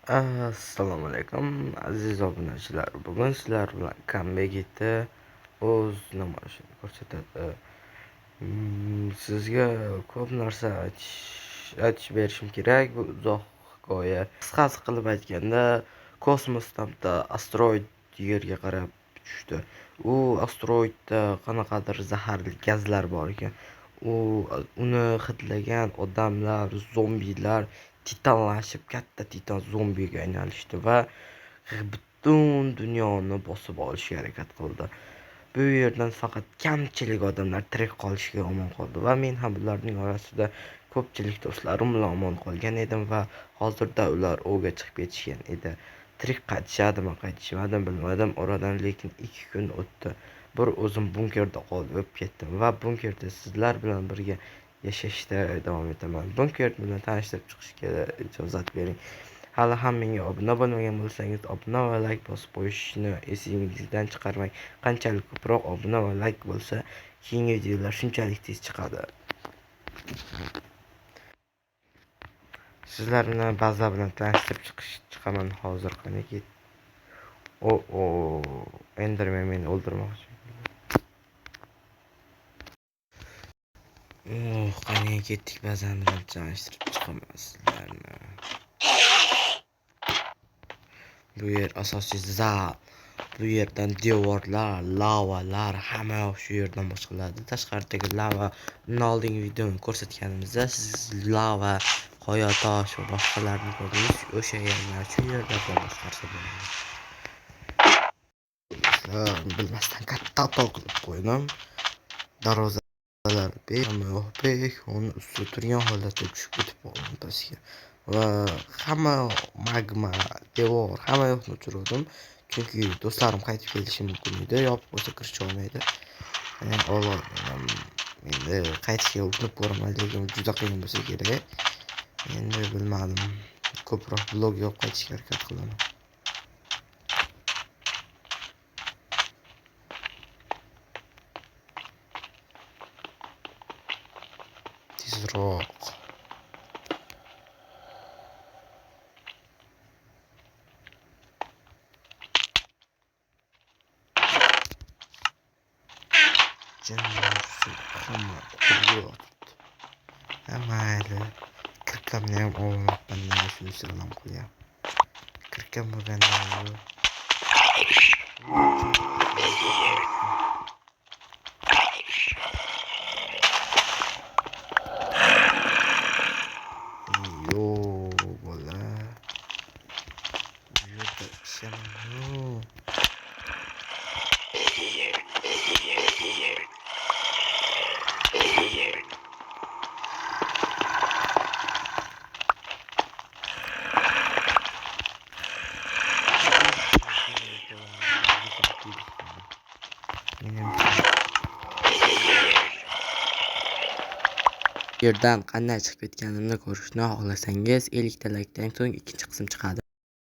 Assalomu alaykum aziz obunachilar. Bugun sizlar bilan Kambegitda o'z namoyishini ko'rsatadi. Sizga ko'p narsa aytib berishim kerak. Bu uzoq hikoya. Qisqasi qilib aytganda, kosmosdan asteroid Yerga qarab tushdi. U asteroidda qanaqadir zaharli gazlar bor ekan. Uni hidlagan odamlar, zombilar titanlashib katta titan zombiga aylanishdi va butun dunyoni bosib olishga harakat qildi. Bu yerdan faqat kamchilik odamlar tirik qolishga omon qoldi va men ham ularning orasida ko'pchilik do'stlarim bilan omon qolgan edim va hozirda ular ovga chiqib ketishgan edi. Tirik qaytishadimi qaytishmadimi bilmadim. Oradan lekin 2 kun o'tdi. Bir o'zim bunkerda qolib ketdim va bunkerda sizlar bilan birga yashashda davom etaman. Bunker bilan tanishtirib chiqishga ijozat bering. Hali ham menga obuna bo'lmagan bo'lsangiz, obuna va like bosib qo'yishni esingizdan chiqarmang. Qanchalik ko'proq obuna va like bo'lsa, keyingi videolar shunchalik tez chiqadi. Sizlar bilan ba'zilar bilan tanishtirib chiqaman hozir. Qani ket. Enderman meni o'ldirmoqchi. Qani ketdik, ba'zan bilan tanishtirib chiqaman sizlarni. Bu yer asosiy zal. Bu yerdan devorlar, lavalar hamma yoq shu yerdan boshqaladi. Tashqaridagi lava oldingi videoni ko'rsatganimizda siz lava, qoya tosh va boshqalarni ko'rdingiz. O'sha yerlar shu yerlardan boshqarsa bo'ladi. Bilmasdan katta xato qilib qo'ydim. Darvozalar bek, uni ustida turgan holatda tushib ketib qoldim pastga. Va hamma magma, devor, hamma yoqni o'chirdim. Chunki do'stlarim qaytib kelishi mumkin edi. Yopib qo'ysa kirib olmaydi. Endi qaytishga urinib ko'raman, lekin juda qiyin bo'lsa kerak. Endi bilmadim. Ko'proq blog yopib qaytishga harakat qilaman. Tezroq. Hamma quryapti. Mayli. Kirkamni ham olmoqman, shunisi bilan qo'yam. Kirkam bo'lganda bola. Bu yerda ishlamayman. Yerdan qanday chiqib ketganimni ko'rishni xohlasangiz, 50 ta likedan so'ng ikkinchi qism chiqadi.